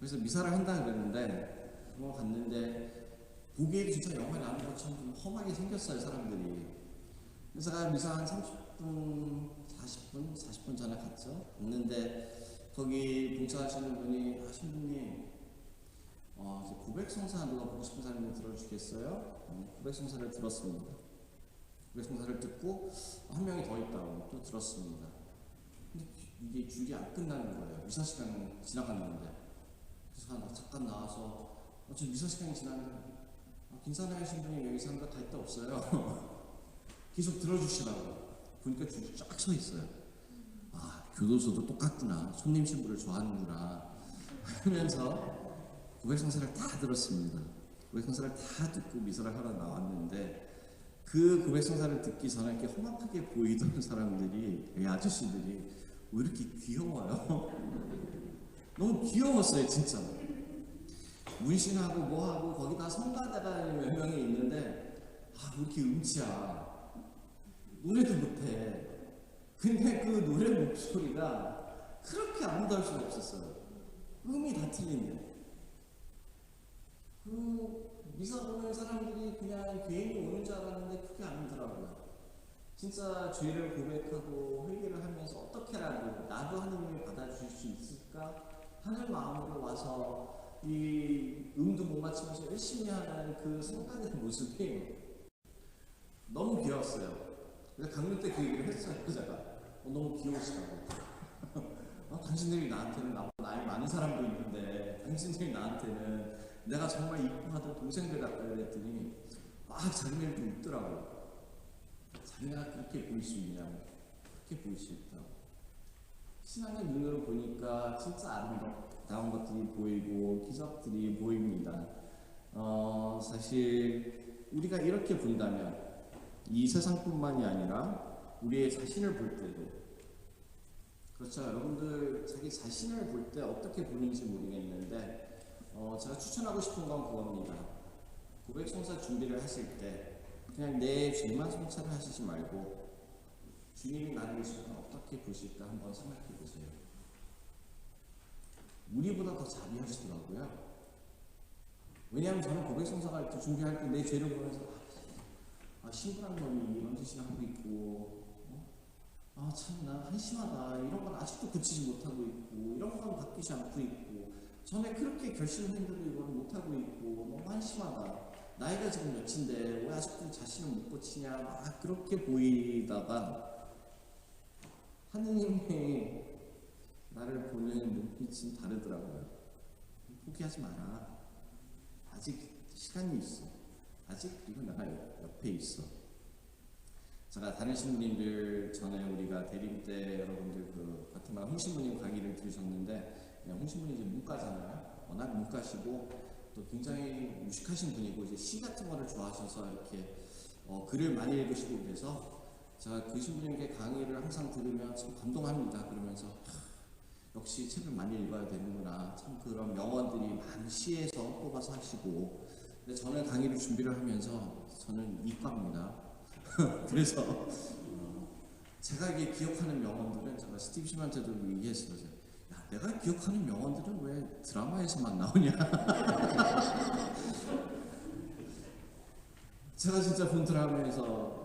그래서 미사를 한다 그랬는데 갔는데 보기에도 진짜 영화에 나오는 것처럼 좀 험하게 생겼어요, 사람들이. 그래서 제가 미사 한 30분, 40분 전에 갔죠. 거기 봉사하시는 분이 신부님 이제 고백성사 누가 보고 싶은 사람이 들어주겠어요? 고백성사를 들었습니다. 고백성사를 듣고 한 명이 더 있다고 또 들었습니다. 근데 이게 줄이 안 끝나는 거예요. 미사 시간 지나갔는데. 그래서 잠깐 나와서 저 미사 시간이 지났는데 김사나 하신 분이 여기서 한거 갈 데 없어요. 계속 들어주시라고. 보니까 줄이 쫙 서 있어요. 교도소도 똑같구나. 손님 신부를 좋아하는구나. 하면서 고백성사를 다 들었습니다. 고백성사를 다 듣고 미사를 하러 나왔는데 그 고백성사를 듣기 전에 이렇게 험악하게 보이던 사람들이, 이 아저씨들이 왜 이렇게 귀여워요? 너무 귀여웠어요, 진짜. 문신하고 뭐하고 거기다 성가대가 몇 명이 있는데 왜 이렇게 음치야. 노래도 못해. 근데 그 노래 목소리가 그렇게 아름다울 수가 없었어요. 음이 다 틀린데. 미사 보는 사람들이 그냥 괜히 오는 줄 알았는데 그게 아니더라고요. 진짜 죄를 고백하고 회개를 하면서 어떻게라도 나도 하느님이 받아주실 수 있을까 하는 마음으로 와서 이 음도 못 맞추면서 열심히 하는 그 성가대 모습이 너무 귀여웠어요. 그래서 강연 때 그 얘기를 했어요, 제가. 너무 귀여우시다고. 당신들이 나한테는 나이 많은 사람도 있는데 당신들이 나한테는 내가 정말 이뻐하던 동생들 같다 그랬더니 막 자기네를 좀 웃더라고요. 자기네가 그렇게 보일 수 있냐고. 그렇게 보일 수 있다고. 신앙의 눈으로 보니까 진짜 아름다운 것들이 보이고 기적들이 보입니다. 사실 우리가 이렇게 본다면 이 세상뿐만이 아니라 우리의 자신을 볼 때도 그렇죠. 여러분들 자기 자신을 볼 때 어떻게 보는지 모르겠는데 제가 추천하고 싶은 건 그겁니다. 고백성사 준비를 하실 때 그냥 내 죄만 성찰을 하시지 말고 주님이 나를 이 순간 어떻게 보실까 한번 생각해 보세요. 우리보다 더 자비하시더라고요. 왜냐하면 저는 고백성사가 준비할 때 내 죄를 보면서 신부란 놈이 이런 짓이나 하고 있고 참나 한심하다. 이런 건 아직도 고치지 못하고 있고 이런 건 바뀌지 않고 있고 전에 그렇게 결심했는데도 이걸 못하고 있고 너무 한심하다. 나이가 지금 몇인데 왜 아직도 자신을 못 고치냐 막 그렇게 보이다가 하느님이 나를 보는 눈빛은 다르더라고요. 포기하지 마라. 아직 시간이 있어. 아직 그리고 내가 옆에 있어. 제가 다른 신부님들 전에 우리가 대림 때 여러분들 과테말라 홍신부님 강의를 들으셨는데 홍신부님 이제 문과잖아요. 워낙 문과시고 또 굉장히 무식하신 분이고 이제 시 같은 거를 좋아하셔서 이렇게 글을 많이 읽으시고 그래서 제가 그 신부님께 강의를 항상 들으면 참 감동합니다. 그러면서 역시 책을 많이 읽어야 되는구나. 참 그런 명언들이 많은 시에서 뽑아서 하시고 근데 저는 강의를 준비를 하면서 저는 이과입니다. 그래서 제가 이게 기억하는 명언들은 제가 스티브 심한테도 얘기했어요. 야, 내가 기억하는 명언들은 왜 드라마에서만 나오냐? 제가 진짜 본 드라마에서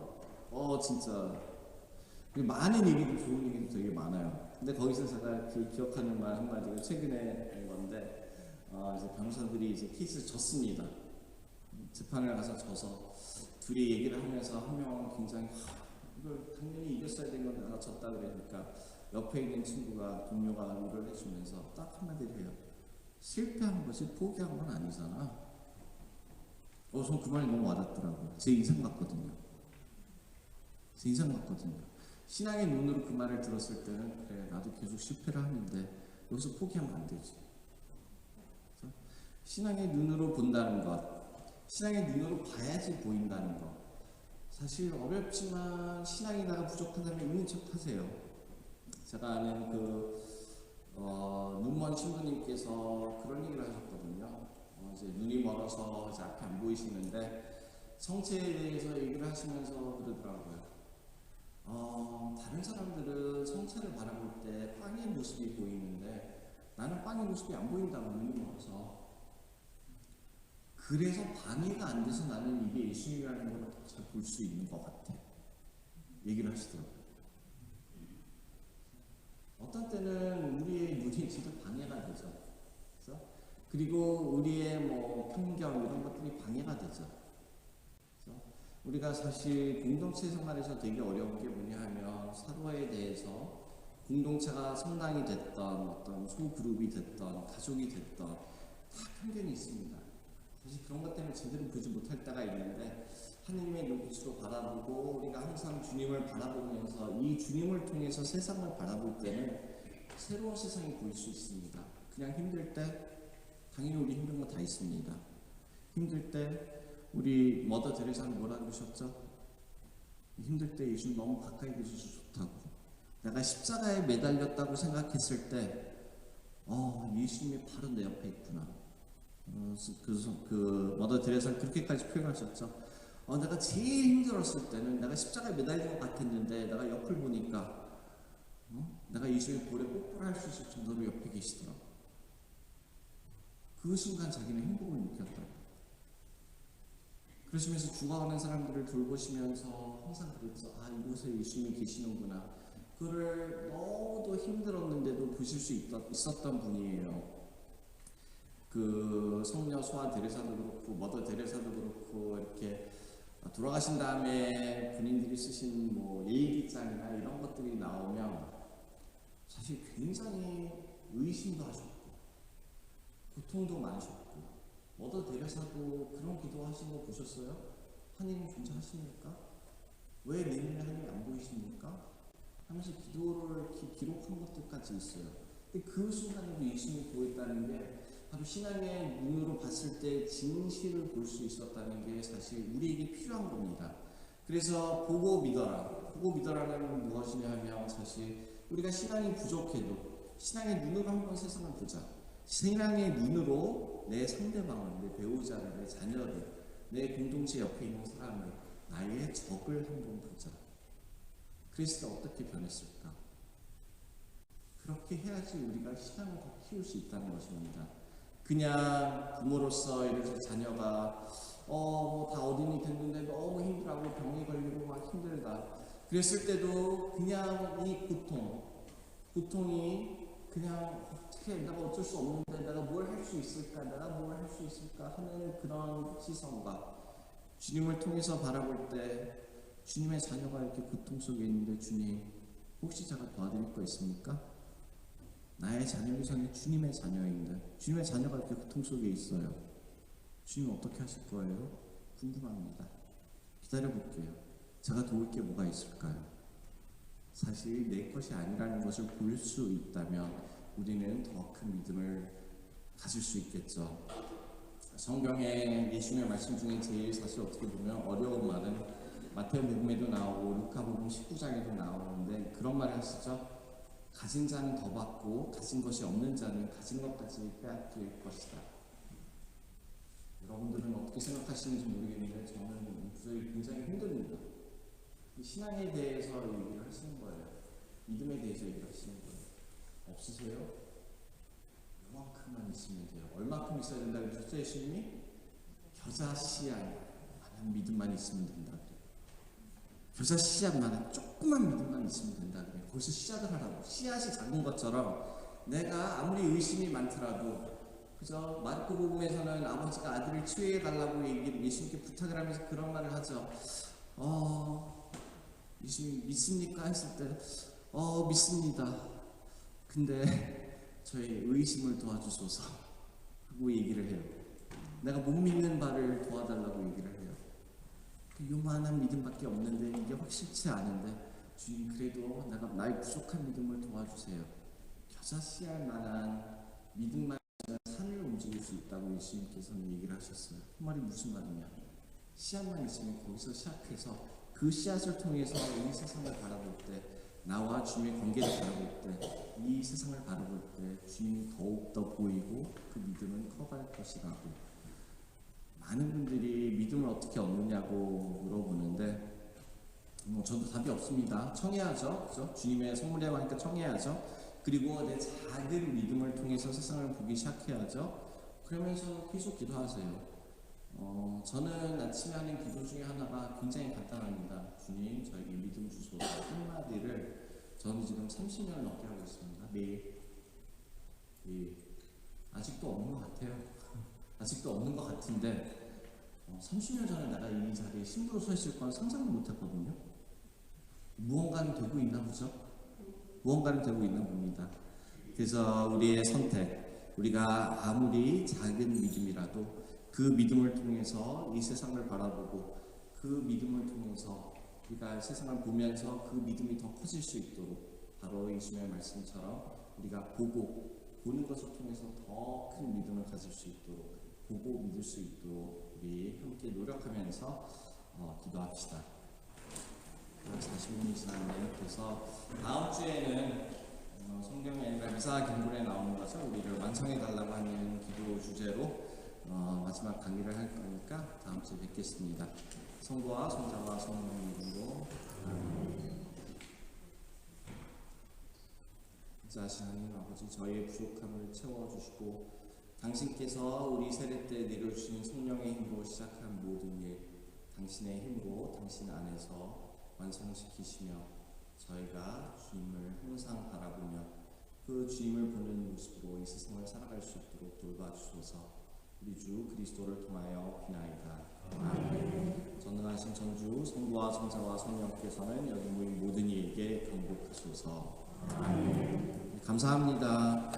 진짜 많은 얘기도 좋은 얘기도 되게 많아요. 근데 거기서 제가 기억하는 말 한마디가 최근에 된 건데 이제 변호사들이 이제 케이스를 졌습니다. 재판을 가서 져서 둘이 얘기를 하면서 한 명은 굉장히 이걸 당연히 이겼어야 된 건데 내가 졌다 그러니까 옆에 있는 친구가 동료가 위로를 해주면서 딱 한마디를 해요. 실패한 것이 포기한 건 아니잖아. 전 그 말이 너무 와닿더라고요. 제 인생 같거든요. 제 인생 같거든요. 신앙의 눈으로 그 말을 들었을 때는 그래 나도 계속 실패를 하는데 여기서 포기하면 안 되지. 그래서 신앙의 눈으로 본다는 것 신앙의 눈으로 봐야지 보인다는 것. 사실 어렵지만 신앙이 나가 부족하다면 있는 척 하세요. 제가 아는 눈먼 신부님께서 그런 얘기를 하셨거든요. 이제 눈이 멀어서 이제 앞에 안 보이시는데 성체에 대해서 얘기를 하시면서 그러더라고요. 다른 사람들은 성체를 바라볼 때 빵의 모습이 보이는데 나는 빵의 모습이 안 보인다고 눈이 멀어서. 그래서 방해가 안 돼서 나는 이게 예수님이라는 걸 더 잘 볼 수 있는 것 같아. 얘기를 하시더라고요. 어떤 때는 우리의 눈이 진짜 방해가 되죠. 그래서 그리고 우리의 뭐 편견 이런 것들이 방해가 되죠. 그래서 우리가 사실 공동체 생활에서 되게 어려운 게 뭐냐 하면 서로에 대해서 공동체가 성당이 됐던 어떤 소그룹이 됐던 가족이 됐던 다 편견이 있습니다. 사실 그런 것 때문에 제대로 보지 못할 때가 있는데 하나님의 눈빛으로 바라보고 우리가 항상 주님을 바라보면서 이 주님을 통해서 세상을 바라볼 때는 새로운 세상이 보일 수 있습니다. 그냥 힘들 때 당연히 우리 힘든 거 다 있습니다. 힘들 때 우리 머더 데레사는 뭐라 그러셨죠? 힘들 때 예수님 너무 가까이 계셔서 좋다고. 내가 십자가에 매달렸다고 생각했을 때 예수님이 바로 내 옆에 있구나. 그래서 그 머더 데레사는 그렇게까지 표현하셨죠. 내가 제일 힘들었을 때는 내가 십자가에 매달린 것 같았는데 내가 옆을 보니까 내가 예수님의 볼에 뽀뽀를 할 수 있을 정도로 옆에 계시더라고. 그 순간 자기는 행복을 느꼈더라고. 그러시면서 죽어가는 사람들을 돌보시면서 항상 그랬죠. 이곳에 예수님이 계시는구나. 그를 너무도 힘들었는데도 보실 수 있었던 분이에요. 그 성녀 소아 데레사도 그렇고 머더 데레사도 그렇고 이렇게 돌아가신 다음에 본인들이 쓰신 뭐 일기장이나 이런 것들이 나오면 사실 굉장히 의심도 하셨고 고통도 많으셨고 머더 데레사도 그런 기도하신 거 보셨어요? 하나님 존재하십니까? 왜 내 눈에 하나님이 안 보이십니까? 하면서 기도를 기록한 것들까지 있어요. 근데 그 순간에도 예수님이 보였다는 게 바로 신앙의 눈으로 봤을 때 진실을 볼 수 있었다는 게 사실 우리에게 필요한 겁니다. 그래서 보고 믿어라. 보고 믿어라는 무엇이냐 하면 사실 우리가 신앙이 부족해도 신앙의 눈으로 한번 세상을 보자. 신앙의 눈으로 내 상대방을, 내 배우자를, 내 자녀를, 내 공동체 옆에 있는 사람을, 나의 적을 한번 보자. 그리스도가 어떻게 변했을까? 그렇게 해야지 우리가 신앙을 더 키울 수 있다는 것입니다. 그냥 부모로서 예를 들어 자녀가 다 어린이 됐는데 너무 힘들어하고 병이 걸리고 막 힘들다. 그랬을 때도 그냥 이 고통이 그냥 어떻게 내가 어쩔 수 없는데 내가 뭘 할 수 있을까? 내가 뭘 할 수 있을까? 하는 그런 시선과 주님을 통해서 바라볼 때 주님의 자녀가 이렇게 고통 속에 있는데 주님 혹시 제가 도와드릴 거 있습니까? 나의 자녀이기 전에 주님의 자녀인데 주님의 자녀가 이렇게 고통 속에 있어요. 주님 어떻게 하실 거예요? 궁금합니다. 기다려볼게요. 제가 도울 게 뭐가 있을까요? 사실 내 것이 아니라는 것을 볼 수 있다면 우리는 더 큰 믿음을 가질 수 있겠죠. 성경에 예수님의 말씀 중에 제일 사실 어떻게 보면 어려운 말은 마태복음에도 나오고 루카복음 19장에도 나오는데 그런 말을 하시죠. 가진 자는 더 받고 가진 것이 없는 자는 가진 것까지 빼앗길 것이다. 여러분들은 어떻게 생각하시는지 모르겠는데 저는 이 구절이 굉장히 힘듭니다. 신앙에 대해서 얘기를 하시는 거예요. 믿음에 대해서 얘기를 하시는 거예요. 없으세요? 요만큼만 있으면 돼요. 얼마큼 있어야 된다고 그러셨죠? 예수님이? 겨자씨앗만한 믿음만 있으면 된다 그래요. 겨자씨앗만한 조그만 믿음만 있으면 된다 그래요. 거기서 시작을 하라고. 씨앗이 작은 것처럼 내가 아무리 의심이 많더라도 그죠? 마르코복음에서는 아버지가 아들을 치유해 달라고 예수님께 부탁을 하면서 그런 말을 하죠. 예수님 믿습니까? 했을 때 믿습니다. 근데 저의 의심을 도와주소서 하고 얘기를 해요. 내가 못 믿는 바를 도와달라고 얘기를 해요. 요만한 믿음밖에 없는데 이게 확실치 않은데 주님 그래도 내가 나의 부족한 믿음을 도와주세요. 겨자씨앗만한 믿음만 있으면 산을 움직일 수 있다고 예수님께서는 얘기를 하셨어요. 그 말이 무슨 말이냐? 씨앗만 있으면 거기서 시작해서 그 씨앗을 통해서 이 세상을 바라볼 때 나와 주님의 관계를 바라볼 때 이 세상을 바라볼 때 주님이 더욱더 보이고 그 믿음은 커갈 것이라고. 많은 분들이 믿음을 어떻게 얻느냐고 물어보는데 저도 답이 없습니다. 청해야죠. 그죠? 주님의 선물이라고 하니까 청해야죠. 그리고 내 작은 믿음을 통해서 세상을 보기 시작해야죠. 그러면서 계속 기도하세요. 저는 아침에 하는 기도 중에 하나가 굉장히 간단합니다. 주님, 저에게 믿음 주소서. 한마디를 저는 지금 30년을 넘게 하고 있습니다. 매일. 예. 아직도 없는 것 같아요. 아직도 없는 것 같은데 30년 전에 내가 이 자리에 신부로 서 있을 건 상상도 못했거든요. 무언가는 되고 있나 보죠? 무언가는 되고 있나 봅니다. 그래서 우리의 선택, 우리가 아무리 작은 믿음이라도 그 믿음을 통해서 이 세상을 바라보고 그 믿음을 통해서 우리가 세상을 보면서 그 믿음이 더 커질 수 있도록 바로 예수님의 말씀처럼 우리가 보는 것을 통해서 더 큰 믿음을 가질 수 있도록 보고 믿을 수 있도록 우리 함께 노력하면서 기도합시다. 40분이 지났네요. 그래서 다음 주에는 성경이 아니라 미사 경건에 나오는 것을 우리를 완성해 달라고 하는 기도 주제로 마지막 강의를 할 거니까 다음 주에 뵙겠습니다. 성부와 성자와 성령의 이름으로 자신 하나님 아버지, 저희의 부족함을 채워주시고 당신께서 우리 세례 때 내려주신 성령의 힘으로 시작한 모든 일, 당신의 힘으로 당신 안에서 완성시키시며 저희가 주님을 항상 바라보며 그 주님을 보는 모습으로 이 세상을 살아갈 수 있도록 돌봐주소서. 우리 주 그리스도를 통하여 비나이다. 아멘. 전능하신 전주 성부와 성자와 성령께서는 여기 모인 모든 이에게 경복하소서. 아멘. 감사합니다.